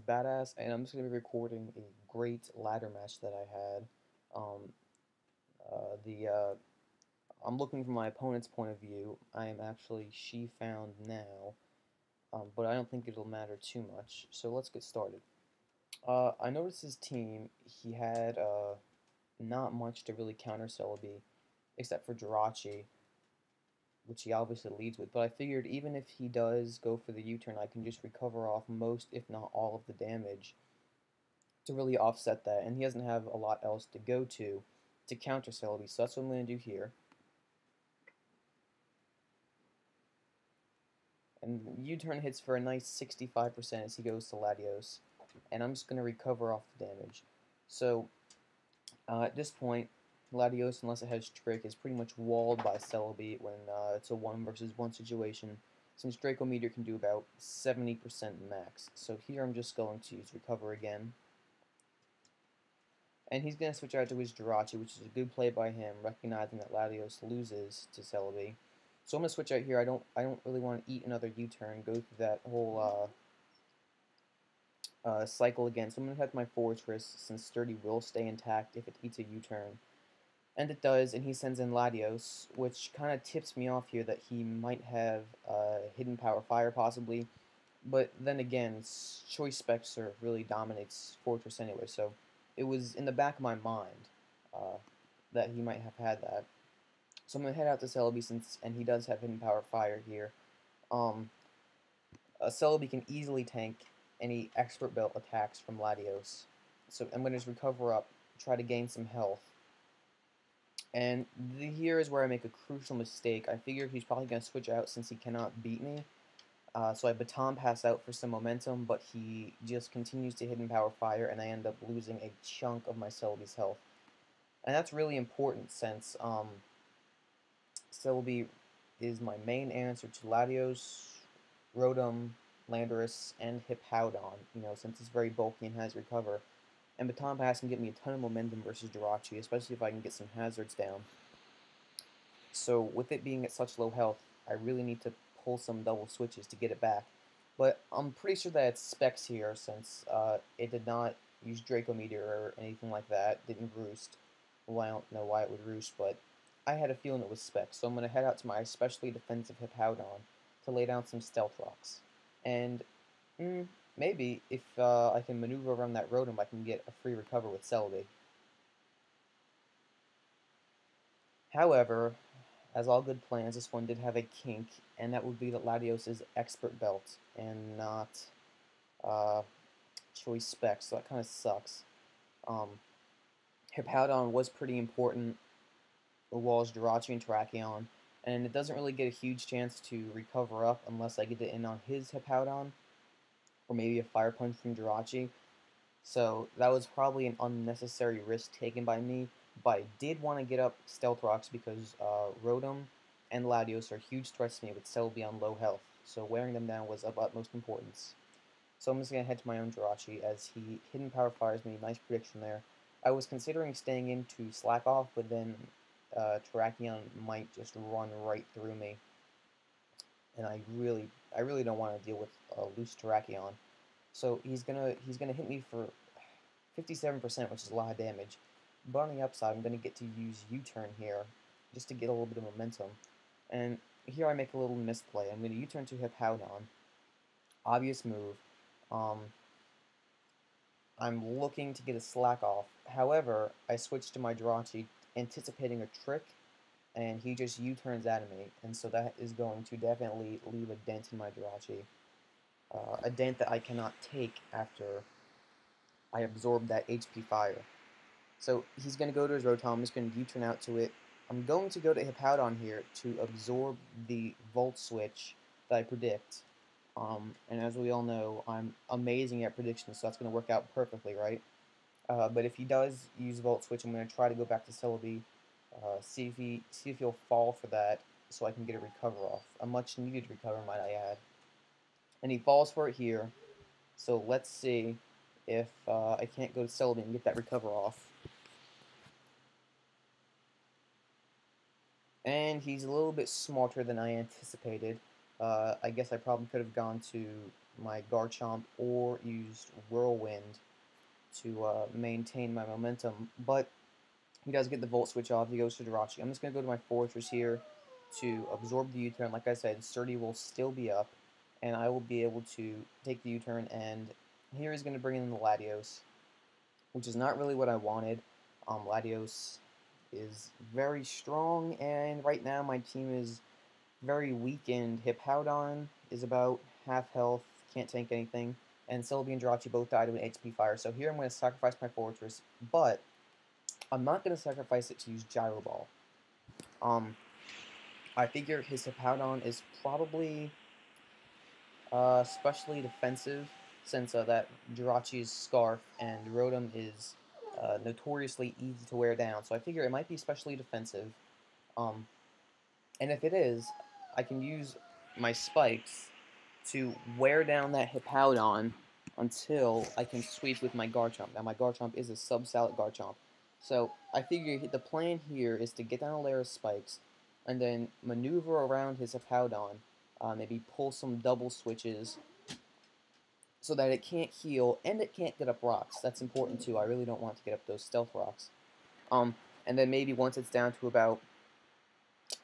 Badass, and I'm just going to be recording a great ladder match that I had. Um, the I'm looking from my opponent's point of view. I am actually she found now, but I don't think it'll matter too much. So let's get started. I noticed his team. He had not much to really counter Celebi, except for Jirachi, which he obviously leads with. But I figured even if he does go for the U-turn, I can just recover off most, if not all, of the damage to really offset that, and he doesn't have a lot else to go to counter Celebi, so that's what I'm going to do here. And U-turn hits for a nice 65% as he goes to Latios, and I'm just going to recover off the damage. So at this point, Latios, unless it has Trick, is pretty much walled by Celebi when it's a 1 versus 1 situation, since Draco Meteor can do about 70% max. So here I'm just going to use Recover again. And he's going to switch out to his Jirachi, which is a good play by him, recognizing that Latios loses to Celebi. So I'm going to switch out here. I don't really want to eat another U-turn, go through that whole cycle again. So I'm going to head my Fortress, since Sturdy will stay intact if it eats a U-turn. And it does, and he sends in Latios, which kind of tips me off here that he might have Hidden Power Fire, possibly. But then again, Choice Spectre really dominates Fortress anyway, so it was in the back of my mind that he might have had that. So I'm going to head out to Celebi, and he does have Hidden Power Fire here. Celebi can easily tank any Expert Belt attacks from Latios. So I'm going to just recover up, try to gain some health. And here is where I make a crucial mistake. I figure he's probably going to switch out since he cannot beat me. So I baton pass out for some momentum, but he just continues to Hidden Power Fire, and I end up losing a chunk of my Celebi's health. And that's really important since Celebi is my main answer to Latios, Rotom, Landorus, and Hippowdon, since it's very bulky and has Recover. And Baton Pass can get me a ton of momentum versus Jirachi, especially if I can get some hazards down. So with it being at such low health, I really need to pull some double switches to get it back. But I'm pretty sure that it's Specs here, since it did not use Draco Meteor or anything like that, didn't roost. Well, I don't know why it would roost, but I had a feeling it was Specs. So I'm going to head out to my especially defensive Hippowdon to lay down some Stealth Rocks. And maybe, if I can maneuver around that Rotom, I can get a free recover with Celebi. However, as all good plans, this one did have a kink, and that would be that Latios is Expert Belt and not Choice Spec, so that kind of sucks. Hippowdon was pretty important, the walls Jirachi and Terrakion, and it doesn't really get a huge chance to recover up unless I get it in on his Hippowdon, or maybe a Fire Punch from Jirachi. So that was probably an unnecessary risk taken by me, but I did want to get up Stealth Rocks because Rotom and Latios are huge threats to me with Celebi on low health, so wearing them down was of utmost importance. So I'm just going to head to my own Jirachi as he Hidden Power Fires me. Nice prediction there. I was considering staying in to slack off, but then Terrakion might just run right through me, and I really don't want to deal with loose Terrakion. So he's gonna hit me for 57%, which is a lot of damage. But on the upside, I'm gonna get to use U-turn here just to get a little bit of momentum. And here I make a little misplay. I'm gonna U-turn to Hippowdon. Obvious move. I'm looking to get a slack off. However, I switch to my Jirachi, anticipating a trick, and he just U-turns at me, and so that is going to definitely leave a dent in my Jirachi. A dent that I cannot take after I absorb that HP fire. So he's going to go to his Rotom, I'm just going to U-turn out to it. I'm going to go to Hippowdon here to absorb the Volt Switch that I predict. And as we all know, I'm amazing at predictions, so that's going to work out perfectly, right? But if he does use Volt Switch, I'm going to try to go back to Celebi, see if he'll fall for that, so I can get a recover off. A much needed recover, might I add. And he falls for it here, so let's see if I can't go to Celebi and get that recover off. And he's a little bit smarter than I anticipated. I guess I probably could have gone to my Garchomp or used Whirlwind to maintain my momentum, but he does get the Volt Switch off. He goes to Jirachi. I'm just going to go to my Fortress here to absorb the U-turn. Like I said, Sturdy will still be up, and I will be able to take the U-turn, and here he's going to bring in the Latios, which is not really what I wanted. Latios is very strong, and right now my team is very weakened. Hippowdon is about half health, can't tank anything, and Celebi and Jirachi both died to an HP fire. So here I'm going to sacrifice my Fortress, but I'm not going to sacrifice it to use Gyro Ball. I figure his Hippowdon is probably especially defensive, since that Jirachi's Scarf and Rotom is notoriously easy to wear down. So I figure it might be especially defensive. Um, and if it is, I can use my Spikes to wear down that Hippowdon until I can sweep with my Garchomp. Now my Garchomp is a sub-Salad Garchomp. So I figure the plan here is to get down a layer of Spikes, and then maneuver around his Hippowdon, maybe pull some double switches so that it can't heal and it can't get up rocks. That's important too. I really don't want to get up those stealth rocks. And then maybe once it's down to about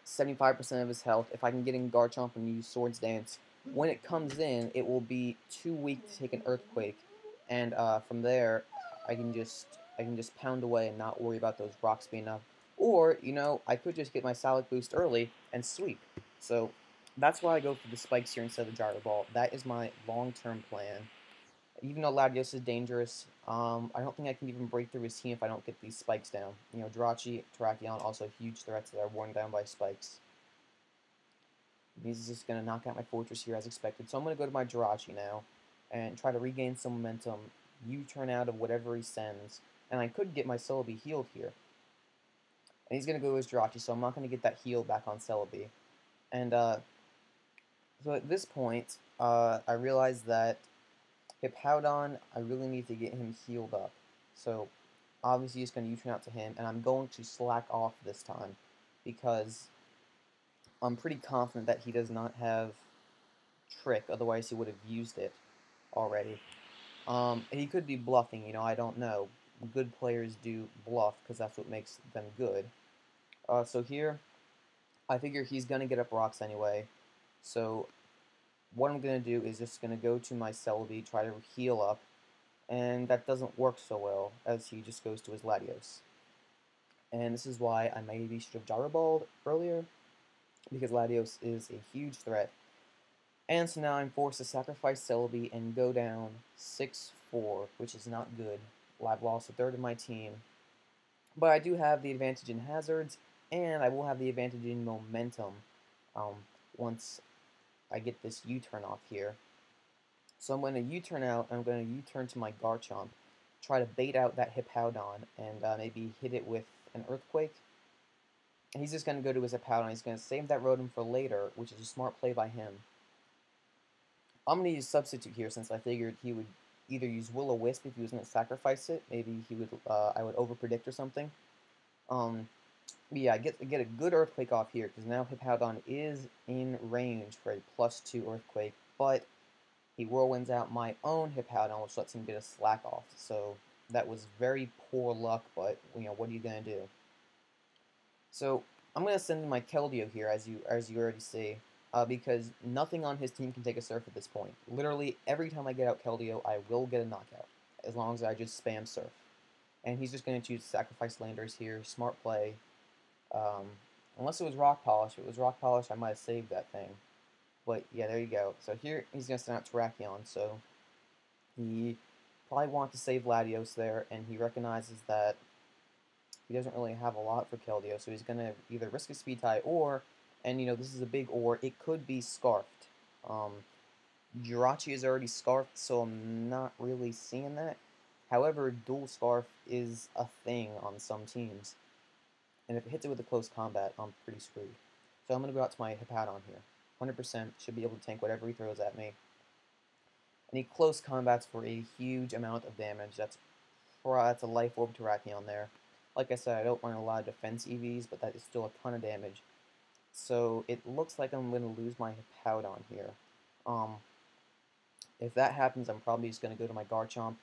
75% of his health, if I can get in Garchomp and use Swords Dance, when it comes in, it will be too weak to take an Earthquake, and from there, I can just pound away and not worry about those rocks being up. Or, you know, I could just get my Salad Boost early and sweep. So that's why I go for the Spikes here instead of the Gyro Ball. That is my long-term plan. Even though Latios is dangerous, I don't think I can even break through his team if I don't get these Spikes down. You know, Jirachi, Terrakion, also huge threats that are worn down by Spikes. He's just going to knock out my Fortress here as expected. So I'm going to go to my Jirachi now and try to regain some momentum, U-turn out of whatever he sends, and I could get my Celebi healed here. And he's going to go to his Jirachi, so I'm not going to get that heal back on Celebi. And so at this point, I realized that Hippowdon, I really need to get him healed up. So obviously he's going to U-turn out to him, and I'm going to slack off this time because I'm pretty confident that he does not have Trick, otherwise he would have used it already. He could be bluffing, you know, I don't know. Good players do bluff because that's what makes them good. So here, I figure he's going to get up rocks anyway. So what I'm going to do is just going to go to my Celebi, try to heal up, and that doesn't work so well as he just goes to his Latios. And this is why I maybe should have Gyro Balled earlier, because Latios is a huge threat. And so now I'm forced to sacrifice Celebi and go down 6-4, which is not good. I've lost a third of my team. But I do have the advantage in hazards, and I will have the advantage in momentum once I get this U-turn off here. So I'm going to U-turn out, and I'm going to U-turn to my Garchomp, try to bait out that Hippowdon, and maybe hit it with an Earthquake. And he's just going to go to his Hippowdon. He's going to save that Rotom for later, which is a smart play by him. I'm going to use Substitute here since I figured he would either use Will-O-Wisp if he was going to sacrifice it. Maybe he would. I would overpredict or something. But yeah, I get a good Earthquake off here because now Hippowdon is in range for a +2 Earthquake, but he Whirlwinds out my own Hippowdon, which lets him get a slack off. So that was very poor luck, but you know, what are you going to do? So I'm going to send in my Keldeo here, as you already see, because nothing on his team can take a Surf at this point. Literally, every time I get out Keldeo, I will get a knockout, as long as I just spam Surf. And he's just going to choose Sacrifice Landers here. Smart play. Unless it was Rock Polish. If it was Rock Polish, I might have saved that thing. But yeah, there you go. So here, he's going to send out Terrakion, so he probably wants to save Latios there, and he recognizes that he doesn't really have a lot for Keldeo, so he's going to either risk a Speed Tie or, and you know, this is a big or, it could be Scarfed. Jirachi is already Scarfed, so I'm not really seeing that. However, Dual Scarf is a thing on some teams, and if it hits it with a close combat, I'm pretty screwed. So I'm going to go out to my Hippowdon here. 100% should be able to tank whatever he throws at me. And he close combats for a huge amount of damage. That's a Life Orb Terrakion there. Like I said, I don't run a lot of defense EVs, but that is still a ton of damage. So it looks like I'm going to lose my Hippowdon here. If that happens, I'm probably just going to go to my Garchomp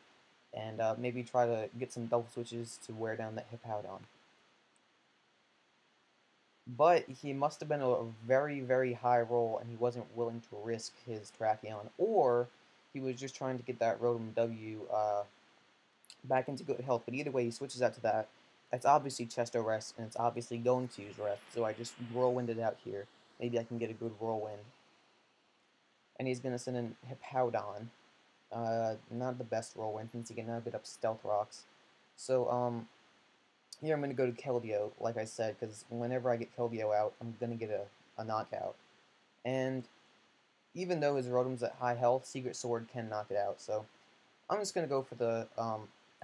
and maybe try to get some double switches to wear down that Hippowdon. But he must have been a very, very high roll, and he wasn't willing to risk his Terrakion, or he was just trying to get that Rotom W back into good health. But either way, he switches out to that. That's obviously Chesto Rest, and it's obviously going to use Rest, so I just Whirlwinded out here. Maybe I can get a good Whirlwind. And he's going to send in Hippowdon. Not the best Whirlwind, since he can now get up Stealth Rocks. So, here I'm going to go to Keldeo, like I said, because whenever I get Keldeo out, I'm going to get a knockout. And even though his Rotom's at high health, Secret Sword can knock it out. So I'm just going to go for the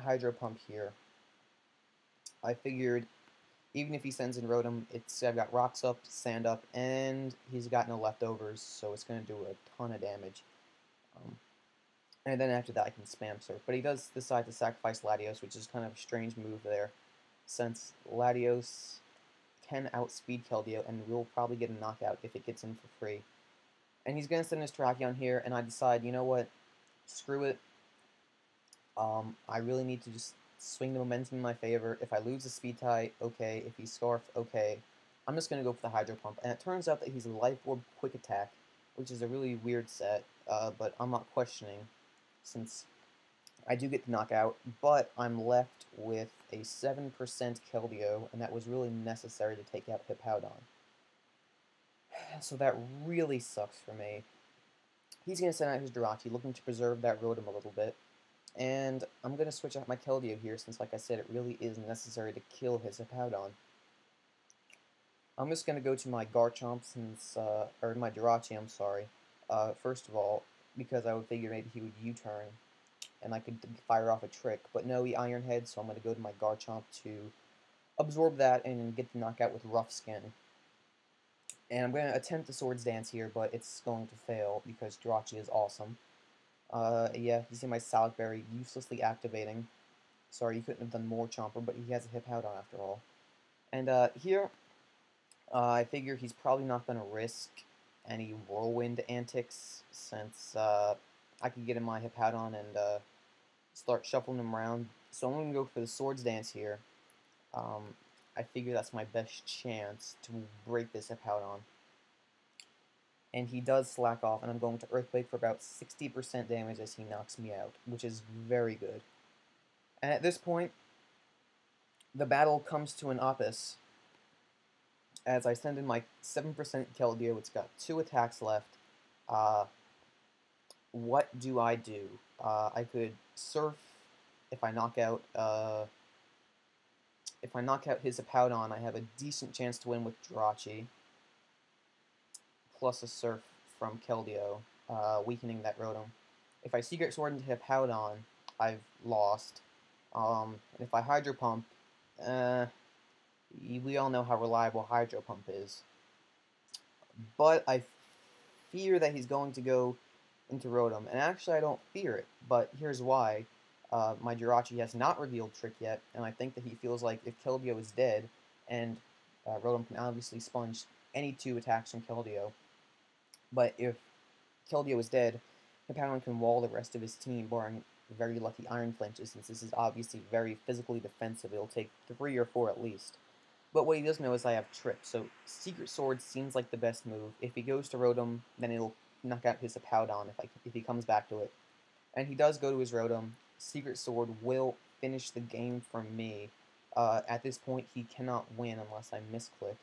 Hydro Pump here. I figured even if he sends in Rotom, I've got Rocks up, Sand up, and he's got no leftovers, so it's going to do a ton of damage. And then after that I can Spam Surf. But he does decide to sacrifice Latios, which is kind of a strange move there, since Latios can outspeed Keldeo and will probably get a knockout if it gets in for free. And he's going to send his Terrakion here, and I decide, you know what, screw it. I really need to just swing the momentum in my favor. If I lose the Speed tie, okay. If he's Scarf, okay. I'm just going to go for the Hydro Pump. And it turns out that he's a Life Orb Quick Attack, which is a really weird set, but I'm not questioning, since I do get the knockout, but I'm left with a 7% Keldeo, and that was really necessary to take out Hippowdon. So that really sucks for me. He's going to send out his Jirachi, looking to preserve that Rotom a little bit. And I'm going to switch out my Keldeo here, since, like I said, it really is necessary to kill his Hippowdon. I'm just going to go to my Garchomp, or my Jirachi, I'm sorry. First of all, because I would figure maybe he would U-turn, and I could fire off a trick. But no, he Iron Head, so I'm going to go to my Garchomp to absorb that and get the knockout with Rough Skin. And I'm going to attempt the Swords Dance here, but it's going to fail because Jirachi is awesome. Yeah, you see my Salad Berry uselessly activating. Sorry, you couldn't have done more, Chomper, but he has a Hippowdon after all. And here, I figure he's probably not going to risk any Whirlwind antics, since I could get in my Hippowdon and start shuffling him around. So I'm going to go for the Swords Dance here. I figure that's my best chance to break this Hippowdon. And he does slack off, and I'm going to Earthquake for about 60% damage as he knocks me out, which is very good. And at this point, the battle comes to an opus, as I send in my 7% Keldeo. It's got 2 attacks left. What do? I could Surf if I knock out his Hippowdon. I have a decent chance to win with Jirachi, plus a Surf from Keldeo, weakening that Rotom. If I Secret Sword into Hippowdon, I've lost. And if I Hydro Pump, we all know how reliable Hydro Pump is. But I fear that he's going to go into Rotom, and actually I don't fear it, but here's why. My Jirachi has not revealed Trick yet, and I think that he feels like if Keldeo is dead, and Rotom can obviously sponge any 2 attacks from Keldeo, but if Keldeo is dead, Hippowdon can wall the rest of his team, barring very lucky Iron Flinches, since this is obviously very physically defensive. It'll take 3 or 4 at least. But what he doesn't know is I have Trick, so Secret Sword seems like the best move. If he goes to Rotom, then it'll knock out his Hippowdon if he comes back to it. And he does go to his Rotom. Secret Sword will finish the game for me. At this point, he cannot win unless I misclick.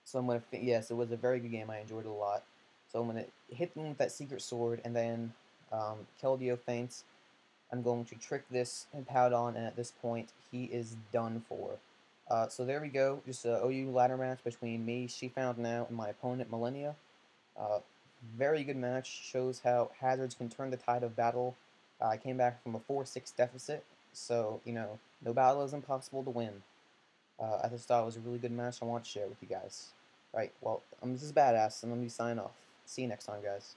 So I'm going to, yes, it was a very good game. I enjoyed it a lot. So I'm going to hit him with that Secret Sword, and then Keldeo faints. I'm going to trick this Hippowdon, and at this point, he is done for. So there we go, just a OU ladder match between me, She Found Now, and my opponent, Millenia. Very good match, shows how hazards can turn the tide of battle. I came back from a 4-6 deficit, so, you know, no battle is impossible to win. I just thought it was a really good match I want to share with you guys. Alright, well, this is Badass, and let me sign off. See you next time, guys.